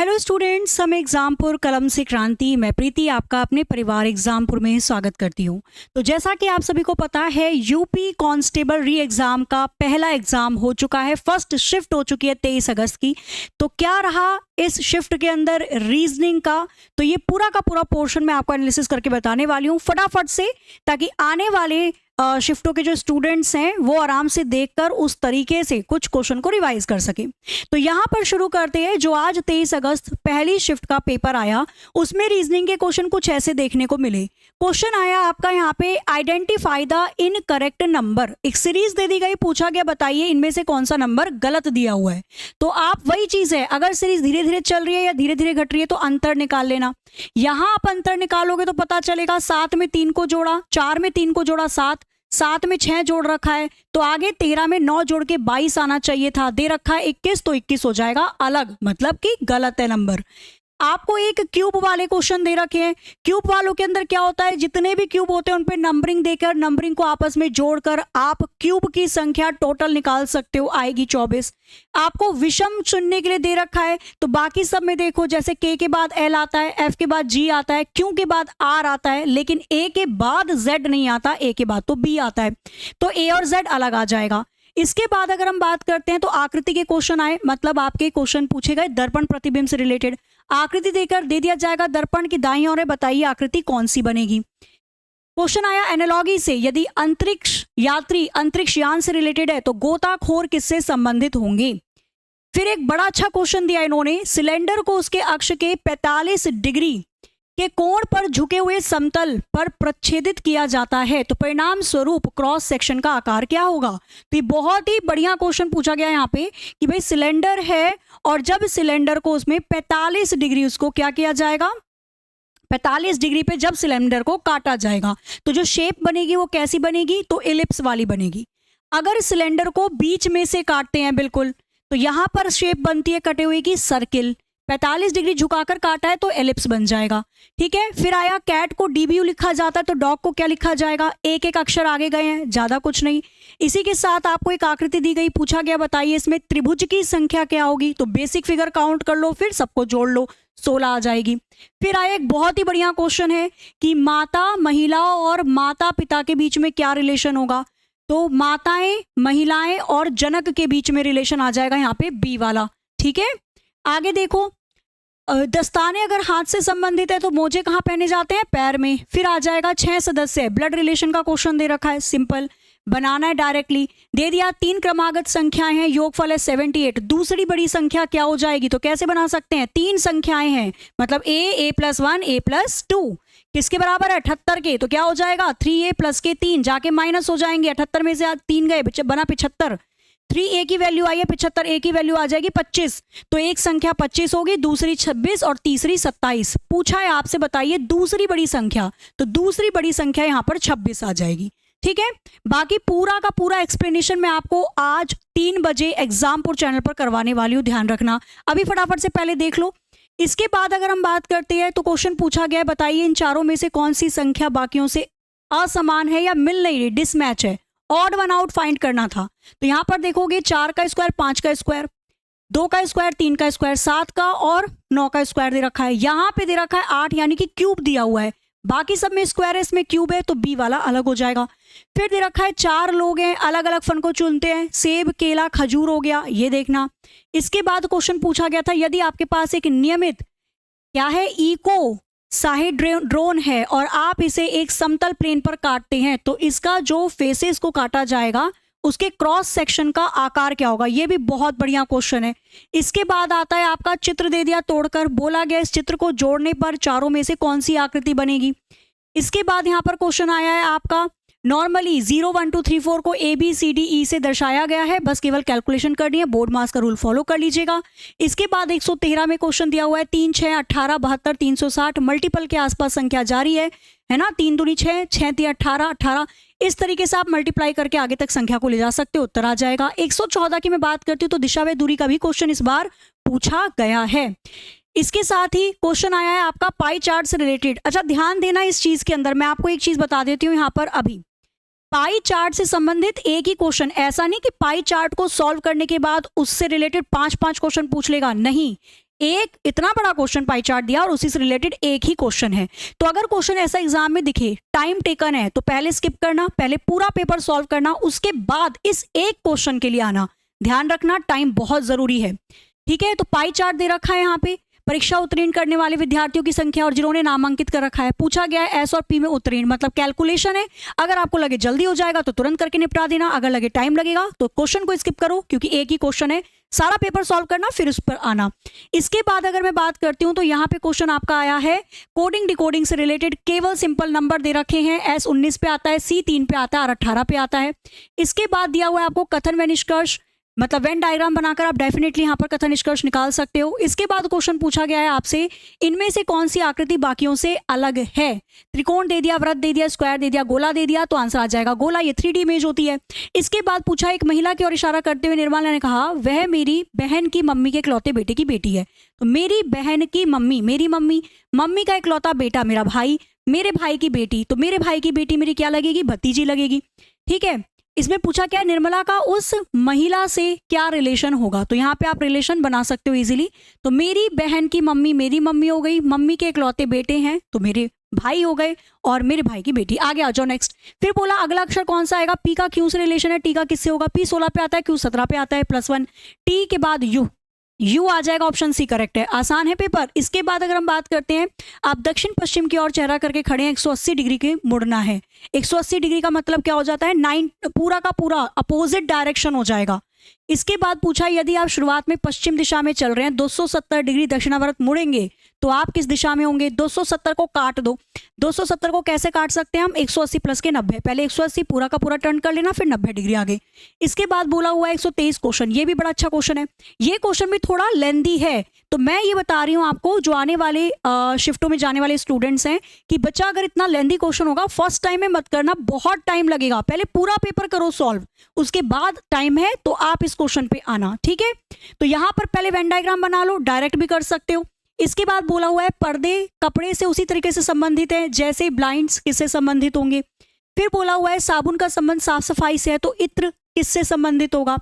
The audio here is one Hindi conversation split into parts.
हेलो स्टूडेंट्स, हम एग्जामपुर कलम से क्रांति। मैं प्रीति आपका अपने परिवार एग्जामपुर में स्वागत करती हूँ। तो जैसा कि आप सभी को पता है, यूपी कांस्टेबल री एग्जाम का पहला एग्जाम हो चुका है। फर्स्ट शिफ्ट हो चुकी है 23 अगस्त की। तो क्या रहा इस शिफ्ट के अंदर रीजनिंग का, तो ये पूरा का पूरा पोर्शन मैं आपको एनालिसिस करके बताने वाली हूँ फटाफट से, ताकि आने वाले शिफ्टों के जो स्टूडेंट्स हैं वो आराम से देखकर उस तरीके से कुछ क्वेश्चन को रिवाइज कर सके। तो यहाँ पर शुरू करते हैं। जो आज 23 अगस्त पहली शिफ्ट का पेपर आया, उसमें रीजनिंग के क्वेश्चन कुछ ऐसे देखने को मिले। क्वेश्चन आया आपका यहाँ पे, आइडेंटिफाई द इनकरेक्ट नंबर। एक सीरीज दे दी गई, पूछा गया बताइए इनमें से कौन सा नंबर गलत दिया हुआ है। तो आप वही चीज है, अगर सीरीज धीरे धीरे चल रही है या धीरे धीरे घट रही है तो अंतर निकाल लेना। यहाँ आप अंतर निकालोगे तो पता चलेगा 7 में 3 को जोड़ा, 4 में 3 को जोड़ा 7, 7 में 6 जोड़ रखा है, तो आगे 13 में 9 जोड़ के 22 आना चाहिए था। दे रखा है 21, तो 21 हो जाएगा अलग, मतलब कि गलत है नंबर। आपको एक क्यूब वाले क्वेश्चन दे रखे हैं। क्यूब वालों के अंदर क्या होता है, जितने भी क्यूब होते हैं उन पे नंबरिंग देकर, नंबरिंग को आपस में जोड़कर आप क्यूब की संख्या टोटल निकाल सकते हो, आएगी 24। आपको विषम चुनने के लिए दे रखा है, तो बाकी सब में देखो, जैसे के बाद एल आता है, एफ के बाद जी आता है, क्यू के बाद आर आता है, लेकिन ए के बाद जेड नहीं आता, ए के बाद तो बी आता है, तो ए और जेड अलग आ जाएगा। इसके बाद अगर हम बात करते हैं तो आकृति के क्वेश्चन आए, मतलब आपके क्वेश्चन पूछे गए दर्पण प्रतिबिंब से रिलेटेड। आकृति देकर दे दिया जाएगा दर्पण की दाईं ओर है, बताइए आकृति कौन सी बनेगी। क्वेश्चन आया एनालॉजी से, यदि अंतरिक्ष यात्री अंतरिक्ष यान से रिलेटेड है तो गोताखोर किससे संबंधित होंगे। फिर एक बड़ा अच्छा क्वेश्चन दिया इन्होंने, सिलेंडर को उसके अक्ष के 45 डिग्री के कोण पर झुके हुए समतल पर प्रच्छेदित किया जाता है, तो परिणाम स्वरूप क्रॉस सेक्शन का आकार क्या होगा। तो ये बहुत ही बढ़िया क्वेश्चन पूछा गया यहाँ पे कि भाई सिलेंडर है और जब सिलेंडर को उसमें 45 डिग्री उसको क्या किया जाएगा, 45 डिग्री पे जब सिलेंडर को काटा जाएगा तो जो शेप बनेगी वो कैसी बनेगी, तो एलिप्स वाली बनेगी। अगर सिलेंडर को बीच में से काटते हैं बिल्कुल, तो यहां पर शेप बनती है कटे हुए की सर्किल। 45 डिग्री झुकाकर काटा है तो एलिप्स बन जाएगा। ठीक है। फिर आया कैट को डीबीयू लिखा जाता है, तो डॉग को क्या लिखा जाएगा, एक एक अक्षर आगे गए हैं, ज्यादा कुछ नहीं। इसी के साथ आपको एक आकृति दी गई, पूछा गया बताइए इसमें त्रिभुज की संख्या क्या होगी, तो बेसिक फिगर काउंट कर लो, फिर सबको जोड़ लो, 16 आ जाएगी। फिर आया एक बहुत ही बढ़िया क्वेश्चन है कि माता, महिला और माता पिता के बीच में क्या रिलेशन होगा, तो माताएं, महिलाएं और जनक के बीच में रिलेशन आ जाएगा यहाँ पे बी वाला। ठीक है। आगे देखो, दस्ताने अगर हाथ से संबंधित है तो मोजे कहाँ पहने जाते हैं, पैर में। फिर आ जाएगा 6 सदस्य, ब्लड रिलेशन का क्वेश्चन दे रखा है, सिंपल बनाना है डायरेक्टली। दे दिया 3 क्रमागत संख्याएं हैं, योगफल है 78। दूसरी बड़ी संख्या क्या हो जाएगी, तो कैसे बना सकते हैं, 3 संख्याएं हैं, मतलब a+1 a+2 किसके बराबर है, 78 के, तो क्या हो जाएगा 3a प्लस के 3 जाके माइनस हो जाएंगे, 78 में से आज 3 गए, बना 75। 3a की वैल्यू आई है 75, a की वैल्यू आ जाएगी 25, तो एक संख्या 25 होगी, दूसरी 26 और तीसरी 27। पूछा है आपसे बताइए दूसरी बड़ी संख्या, तो दूसरी बड़ी संख्या यहाँ पर 26 आ जाएगी। ठीक है। बाकी पूरा का पूरा एक्सप्लेनेशन मैं आपको आज 3 बजे एग्जामपुर चैनल पर करवाने वाली हूँ, ध्यान रखना। अभी फटाफट से पहले देख लो। इसके बाद अगर हम बात करते हैं तो क्वेश्चन पूछा गया, बताइए इन चारों में से कौन सी संख्या बाकियों से असमान है या मिल नहीं रही, डिसमैच है, ऑड वन आउट फाइंड करना था। तो यहां पर देखोगे 4 का स्क्वायर, 5 का स्क्वायर, 2 का स्क्वायर, 3 का स्क्वायर, 7 का और 9 का स्क्वायर दे रखा है। यहां पे दे रखा है 8, यानी कि क्यूब दिया हुआ है, बाकी सब में स्क्वायर है, इसमें क्यूब है, तो बी वाला अलग हो जाएगा। फिर दे रखा है 4 लोग हैं, अलग अलग फल को चुनते हैं, सेब, केला, खजूर हो गया, ये देखना। इसके बाद क्वेश्चन पूछा गया था, यदि आपके पास एक नियमित क्या है, इको साहेड्रोन है और आप इसे एक समतल प्लेन पर काटते हैं, तो इसका जो फेसेस को काटा जाएगा उसके क्रॉस सेक्शन का आकार क्या होगा। ये भी बहुत बढ़िया क्वेश्चन है। इसके बाद आता है आपका चित्र दे दिया तोड़कर, बोला गया इस चित्र को जोड़ने पर चारों में से कौन सी आकृति बनेगी। इसके बाद यहाँ पर क्वेश्चन आया है आपका, नॉर्मली 0 1 2 3 4 को ABCDE से दर्शाया गया है, बस केवल कैलकुलेशन करनी है, बोर्ड मास का रूल फॉलो कर लीजिएगा। इसके बाद 113 में क्वेश्चन दिया हुआ है, 3 6 18 72 360, मल्टीपल के आसपास संख्या जारी है ना, 3 दूनी 6, 6 3 18 18, इस तरीके से आप मल्टीप्लाई करके आगे तक संख्या को ले जा सकते हो, उत्तर आ जाएगा। 114 की मैं बात करती हूँ तो दिशा व दूरी का भी क्वेश्चन इस बार पूछा गया है। इसके साथ ही क्वेश्चन आया है आपका पाई चार्ट से रिलेटेड। अच्छा ध्यान देना इस चीज के अंदर, मैं आपको एक चीज बता देती हूँ यहाँ पर, अभी पाई चार्ट से संबंधित एक ही क्वेश्चन, ऐसा नहीं कि पाई चार्ट को सॉल्व करने के बाद उससे रिलेटेड 5-5 क्वेश्चन पूछ लेगा, नहीं, एक इतना बड़ा क्वेश्चन पाई चार्ट दिया और उसी से रिलेटेड एक ही क्वेश्चन है। तो अगर क्वेश्चन ऐसा एग्जाम में दिखे, टाइम टेकन है, तो पहले स्किप करना, पहले पूरा पेपर सॉल्व करना, उसके बाद इस एक क्वेश्चन के लिए आना। ध्यान रखना टाइम बहुत जरूरी है, ठीक है। तो पाई चार्ट दे रखा है यहाँ पे, परीक्षा उत्तीर्ण करने वाले विद्यार्थियों की संख्या और जिन्होंने नामांकित कर रखा है। पूछा गया है एस और पी में उत्तीर्ण, मतलब कैलकुलेशन है। अगर आपको लगे जल्दी हो जाएगा तो तुरंत करके निपटा देना, अगर लगे टाइम लगेगा तो क्वेश्चन को स्किप करो, क्योंकि एक ही क्वेश्चन है, सारा पेपर सॉल्व करना फिर उस पर आना। इसके बाद अगर मैं बात करती हूं तो यहाँ पे क्वेश्चन आपका आया है कोडिंग डिकोडिंग से रिलेटेड, केवल सिंपल नंबर दे रखे हैं। एस 19 पे आता है, सी 3 पे आता है और 18 पे आता है। इसके बाद दिया हुआ है आपको कथन व निष्कर्ष, मतलब वेन डायग्राम बनाकर आप डेफिनेटली यहाँ पर कथन निष्कर्ष निकाल सकते हो। इसके बाद क्वेश्चन पूछा गया है आपसे, इनमें से कौन सी आकृति बाकियों से अलग है। त्रिकोण दे दिया, वृत्त दे दिया, स्क्वायर दे दिया, गोला दे दिया, तो आंसर आ जाएगा गोला। ये 3D इमेज होती है। इसके बाद पूछा, एक महिला की ओर इशारा करते हुए निर्मला ने कहा, वह मेरी बहन की मम्मी के इकलौते बेटे की बेटी है। तो मेरी बहन की मम्मी, मेरी मम्मी, मम्मी का इकलौता बेटा मेरा भाई, मेरे भाई की बेटी, तो मेरे भाई की बेटी मेरी क्या लगेगी, भतीजी लगेगी, ठीक है। इसमें पूछा क्या, निर्मला का उस महिला से क्या रिलेशन होगा। तो यहाँ पे आप रिलेशन बना सकते हो इजीली। तो मेरी बहन की मम्मी मेरी मम्मी हो गई, मम्मी के इकलौते बेटे हैं तो मेरे भाई हो गए, और मेरे भाई की बेटी। आगे आ जाओ नेक्स्ट। फिर बोला अगला अक्षर कौन सा आएगा, पी का क्यू से रिलेशन है, टी का किससे होगा, पी 16 पे आता है, क्यू 17 पे आता है, +1। टी के बाद यू आ जाएगा, ऑप्शन सी करेक्ट है। आसान है पेपर। इसके बाद अगर हम बात करते हैं, आप दक्षिण पश्चिम की ओर चेहरा करके खड़े हैं, 180 डिग्री के मुड़ना है। 180 डिग्री का मतलब क्या हो जाता है, 9 पूरा का पूरा अपोजिट डायरेक्शन हो जाएगा। इसके बाद पूछा, यदि आप शुरुआत में पश्चिम दिशा में चल रहे हैं, 270 डिग्री दक्षिणावर्त मुड़ेंगे तो आप किस दिशा में होंगे। 270 को काट दो। 270 को कैसे काट सकते हैं हम, 180 प्लस के 90। पहले 180 पूरा का पूरा टर्न कर लेना, फिर 90 डिग्री आगे। इसके बाद बोला हुआ है 123 क्वेश्चन, ये भी बड़ा अच्छा क्वेश्चन है। ये क्वेश्चन भी थोड़ा लेंदी है, तो मैं ये बता रही हूँ आपको, जो आने वाले शिफ्टों में जाने वाले स्टूडेंट्स हैं, कि बच्चा अगर इतना लेंदी क्वेश्चन होगा फर्स्ट टाइम में मत करना, बहुत टाइम लगेगा। पहले पूरा पेपर करो सॉल्व, उसके बाद टाइम है तो आप इस क्वेश्चन पे आना, ठीक है। तो यहां पर पहले वेन डायग्राम बना लो, डायरेक्ट भी कर सकते हो। इसके बाद बोला हुआ है पर्दे कपड़े से उसी तरीके से संबंधित है जैसे ब्लाइंड्स किससे संबंधित होंगे। फिर बोला हुआ है साबुन का संबंध साफ सफाई से है, तो इत्र किससे संबंधित होगा।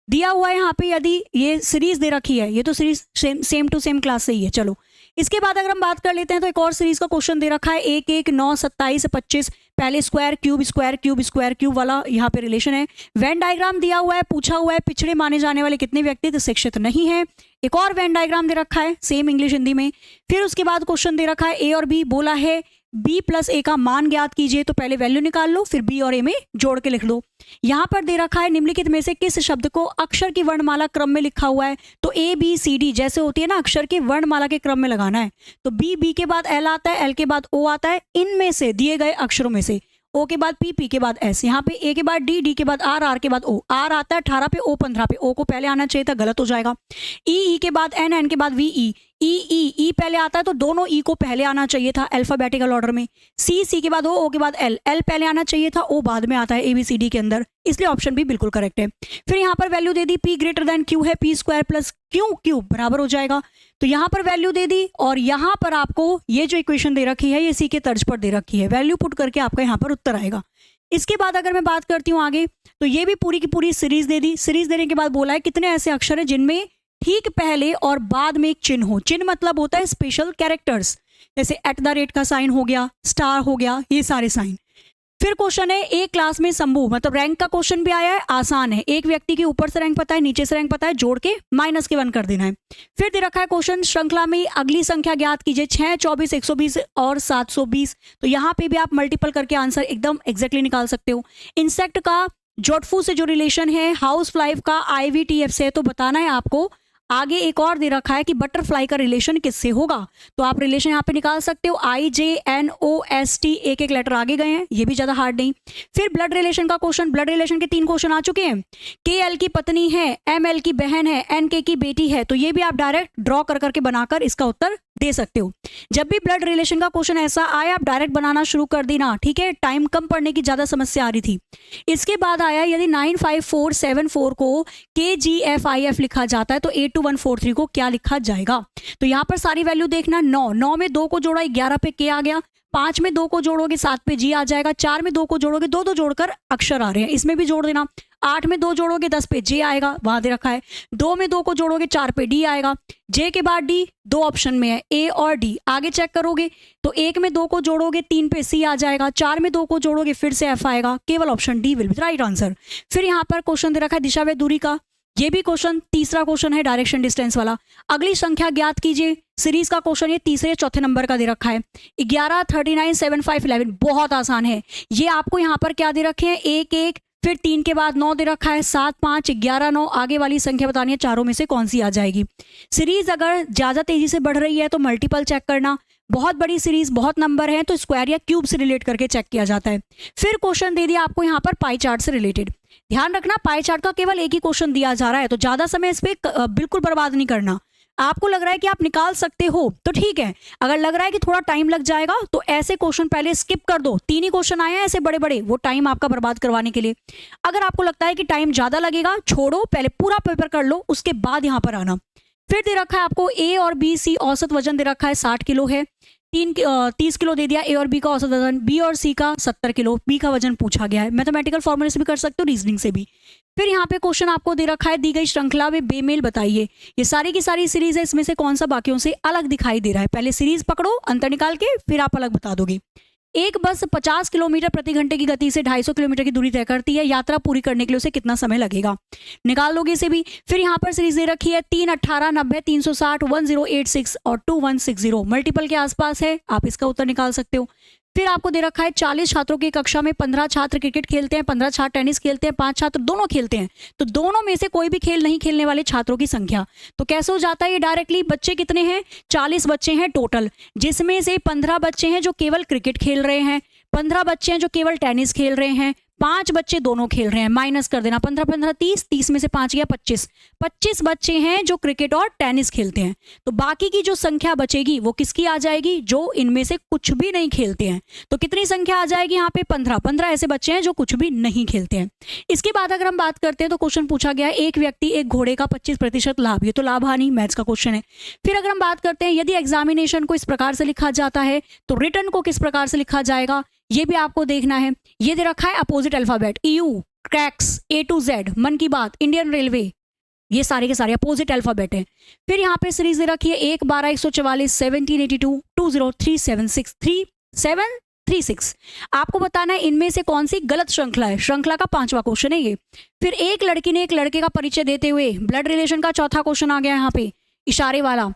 दिया हुआ है यहाँ पे, यदि ये सीरीज दे रखी है, ये तो series same to same class से ही है। चलो इसके बाद अगर हम बात कर लेते हैं तो एक और सीरीज का क्वेश्चन दे रखा है, 1 1 9 27 25। पहले square cube square cube square cube वाला यहाँ पे रिलेशन है। वेन डायग्राम दिया हुआ है, पूछा हुआ है पिछड़े माने जाने वाले कितने व्यक्ति तो शिक्षित नहीं है। एक और वेन डायग्राम दे रखा है, सेम इंग्लिश हिंदी में। फिर उसके बाद क्वेश्चन दे रखा है ए और बी, बोला है b प्लस ए का मान ज्ञात कीजिए, तो पहले वैल्यू निकाल लो, फिर b और a में जोड़ के लिख दो। यहाँ पर दे रखा है निम्नलिखित में से किस शब्द को अक्षर की वर्णमाला क्रम में लिखा हुआ है, तो a b c d जैसे होती है ना, अक्षर के वर्णमाला के क्रम में लगाना है। तो b के बाद l आता है, l के बाद o आता है, इनमें से दिए गए अक्षरों में से O के बाद P के बाद S, यहाँ पे A के बाद D के बाद R के बाद O। R आता है 18 पे, O 15 पे, O को पहले आना चाहिए था, गलत हो जाएगा। E के बाद N के बाद V E पहले आता है तो दोनों E को पहले आना चाहिए था अल्फाबेटिकल ऑर्डर में। C के बाद O के बाद L पहले आना चाहिए था, O बाद में आता है ABCD के अंदर, इसलिए ऑप्शन भी बिल्कुल करेक्ट है। फिर यहाँ पर वैल्यू दे दी, P ग्रेटर देन Q है, P स्क्वायर प्लस Q बराबर हो जाएगा। तो यहाँ पर वैल्यू दे दी, और यहाँ पर आपको ये जो इक्वेशन दे रखी है ये सी के तर्ज पर दे रखी है, वैल्यू पुट करके आपका यहाँ पर उत्तर आएगा। इसके बाद अगर मैं बात करती हूँ आगे, तो ये भी पूरी की पूरी सीरीज दे दी। सीरीज देने के बाद बोला है कितने ऐसे अक्षर हैं जिनमें ठीक पहले और बाद में एक चिन्ह हो। चिन्ह मतलब होता है स्पेशल कैरेक्टर्स, जैसे @ का साइन हो गया, स्टार हो गया, ये सारे साइन। फिर क्वेश्चन है एक क्लास में शंभू, मतलब रैंक का क्वेश्चन भी आया है, आसान है। एक व्यक्ति के ऊपर से रैंक पता है, नीचे से रैंक पता है, जोड़ के -1 कर देना है। फिर दे रखा है क्वेश्चन श्रृंखला में अगली संख्या ज्ञात कीजिए, 6 24 120 और 720। तो यहाँ पे भी आप मल्टीपल करके आंसर एकदम एग्जैक्टली निकाल सकते हो। इंसेक्ट का जोटफू से जो रिलेशन है, हाउस फ्लाई का IVTF से, तो बताना है आपको। आगे एक और दे रखा है कि बटरफ्लाई का रिलेशन किससे होगा, तो आप रिलेशन यहाँ पे निकाल सकते हो। IJNOST, एक लेटर आगे गए हैं, ये भी ज्यादा हार्ड नहीं। फिर ब्लड रिलेशन का क्वेश्चन, ब्लड रिलेशन के 3 क्वेश्चन आ चुके हैं। KL की पत्नी है, ML की बहन है, NK की बेटी है, तो ये भी आप डायरेक्ट ड्रॉ कर करके बनाकर इसका उत्तर दे सकते हो। जब भी ब्लड रिलेशन का क्वेश्चन ऐसा आए, आप डायरेक्ट बनाना शुरू कर देना, ठीक है। टाइम कम पड़ने की ज्यादा समस्या आ रही थी। इसके बाद आया यदि 95474 को KGFIF लिखा जाता है तो 82143 को क्या लिखा जाएगा। तो यहाँ पर सारी वैल्यू देखना, 9 में 2 को जोड़ा 11 पे K आ गया, 5 में 2 को जोड़ोगे 7 पे G आ जाएगा, 4 में 2 को जोड़ोगे 2 जोड़कर अक्षर आ रहे हैं, इसमें भी जोड़ देना। 8 में 2 जोड़ोगे 10 पे जे आएगा, वहां दे रखा है। 2 में 2 को जोड़ोगे 4 पे डी आएगा। जे के बाद डी, 2 ऑप्शन में है ए और डी। आगे चेक करोगे तो 1 में 2 को जोड़ोगे 3 पे सी आ जाएगा, 4 में 2 को जोड़ोगे फिर से एफ आएगा। केवल option D will be right answer. फिर यहाँ पर क्वेश्चन दे रखा है दिशा व दूरी का, ये भी क्वेश्चन तीसरा क्वेश्चन है डायरेक्शन डिस्टेंस वाला। अगली संख्या ज्ञात कीजिए, सीरीज का क्वेश्चन ये तीसरे चौथे नंबर का दे रखा है। 11, 39, 7, 5, 11 बहुत आसान है। ये आपको यहाँ पर क्या दे रखे हैं, 1 1, फिर 3 के बाद 9 दे रखा है, 7 5, 11 9। आगे वाली संख्या बतानी है चारों में से कौन सी आ जाएगी। सीरीज अगर ज्यादा तेजी से बढ़ रही है तो मल्टीपल चेक करना, बहुत बड़ी सीरीज बहुत नंबर है तो स्क्वायर या क्यूब से रिलेट करके चेक किया जाता है। फिर क्वेश्चन दे दिया आपको यहाँ पर पाई चार्ट से रिलेटेड। ध्यान रखना पाई चार्ट का केवल एक ही क्वेश्चन दिया जा रहा है, तो ज्यादा समय इस पे बिल्कुल बर्बाद नहीं करना। आपको लग रहा है कि आप निकाल सकते हो तो ठीक है, अगर लग रहा है कि थोड़ा टाइम लग जाएगा तो ऐसे क्वेश्चन पहले स्किप कर दो। 3 ही क्वेश्चन आए हैं ऐसे बड़े बड़े, वो टाइम आपका बर्बाद करवाने के लिए। अगर आपको लगता है कि टाइम ज्यादा लगेगा, छोड़ो, पहले पूरा पेपर कर लो, उसके बाद यहाँ पर आना। फिर दे रखा है आपको ए और बी सी, औसत वजन दे रखा है 60 किलो है। 30 किलो दे दिया ए और बी का औसत वजन, बी और सी का 70 किलो। बी का वजन पूछा गया है, मैथमेटिकल फॉर्मूले से भी कर सकते हो, रीजनिंग से भी। फिर यहाँ पे क्वेश्चन आपको दे रखा है दी गई श्रृंखला में बेमेल बताइए। ये सारी की सारी सीरीज है, इसमें से कौन सा बाकियों से अलग दिखाई दे रहा है। पहले सीरीज पकड़ो, अंतर निकाल के फिर आप अलग बता दोगे। एक बस 50 किलोमीटर प्रति घंटे की गति से 250 किलोमीटर की दूरी तय करती है, यात्रा पूरी करने के लिए उसे कितना समय लगेगा, निकाल लोगे इसे भी। फिर यहाँ पर सीरीज दे रखी है 3, 18, 90, 360, 1086 और 2160, मल्टीपल के आसपास है, आप इसका उत्तर निकाल सकते हो। फिर आपको दे रखा है 40 छात्रों की कक्षा में 15 छात्र क्रिकेट खेलते हैं, 15 छात्र टेनिस खेलते हैं, 5 छात्र दोनों खेलते हैं, तो दोनों में से कोई भी खेल नहीं खेलने वाले छात्रों की संख्या। तो कैसे हो जाता है ये डायरेक्टली, बच्चे कितने हैं, 40 बच्चे हैं टोटल, जिसमें से 15 बच्चे हैं जो केवल क्रिकेट खेल रहे हैं, 15 बच्चे हैं जो केवल टेनिस खेल रहे हैं, 5 बच्चे दोनों खेल रहे हैं। माइनस कर देना, 15 15 30, 30 में से 5 गया 25, 25 बच्चे हैं जो क्रिकेट और टेनिस खेलते हैं। तो बाकी की जो संख्या बचेगी वो किसकी आ जाएगी, जो इनमें से कुछ भी नहीं खेलते हैं। तो कितनी संख्या आ जाएगी यहाँ पे, 15। 15 ऐसे बच्चे हैं जो कुछ भी नहीं खेलते हैं। इसके बाद अगर हम बात करते हैं तो क्वेश्चन पूछा गया है एक व्यक्ति एक घोड़े का 25% लाभ, ये तो लाभ हानि मैथ्स का क्वेश्चन है। फिर अगर हम बात करते हैं यदि एग्जामिनेशन को इस प्रकार से लिखा जाता है तो रिटर्न को किस प्रकार से लिखा जाएगा, ये भी आपको देखना है। ये दे रखा है opposite alphabet, EU, cracks, A to Z, मन की बात, इंडियन रेलवे, ये सारे के सारे अपोजिट अल्फाबेट हैं। फिर यहाँ पे सीरीज दे रखी है 1, 12, 144, 1782, 20, 376, 3736। आपको बताना है इनमें से कौन सी गलत श्रृंखला है, श्रृंखला का 5वां क्वेश्चन है ये। फिर एक लड़की ने एक लड़के का परिचय देते हुए, ब्लड रिलेशन का चौथा क्वेश्चन आ गया यहाँ पे, इशारे वाला।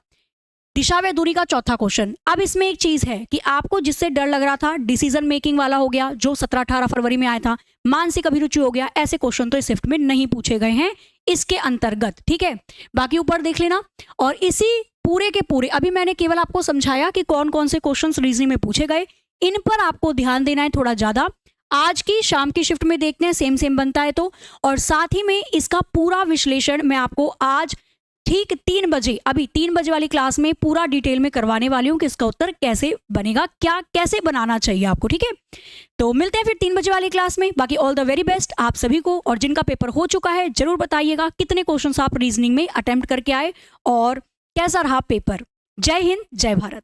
दिशा व दूरी का चौथा क्वेश्चन। अब इसमें एक चीज है कि आपको जिससे डर लग रहा था, डिसीजन मेकिंग वाला हो गया जो 17-18 फरवरी में आया था, मानसिक अभिरुचि हो गया, ऐसे क्वेश्चन तो इस शिफ्ट में नहीं पूछे गए हैं इसके अंतर्गत, ठीक है। बाकी ऊपर देख लेना। और इसी पूरे के पूरे अभी मैंने केवल आपको समझाया कि कौन कौन से क्वेश्चन रीजनिंग में पूछे गए, इन पर आपको ध्यान देना है थोड़ा ज्यादा। आज की शाम की शिफ्ट में देखते हैं सेम बनता है तो, और साथ ही में इसका पूरा विश्लेषण मैं आपको आज ठीक 3 बजे, अभी 3 बजे वाली क्लास में पूरा डिटेल में करवाने वाली हूं कि इसका उत्तर कैसे बनेगा, क्या कैसे बनाना चाहिए आपको, ठीक है। तो मिलते हैं फिर 3 बजे वाली क्लास में। बाकी ऑल द वेरी बेस्ट आप सभी को, और जिनका पेपर हो चुका है जरूर बताइएगा कितने क्वेश्चंस आप रीजनिंग में अटेम्प्ट करके आए और कैसा रहा पेपर। जय हिंद, जय भारत।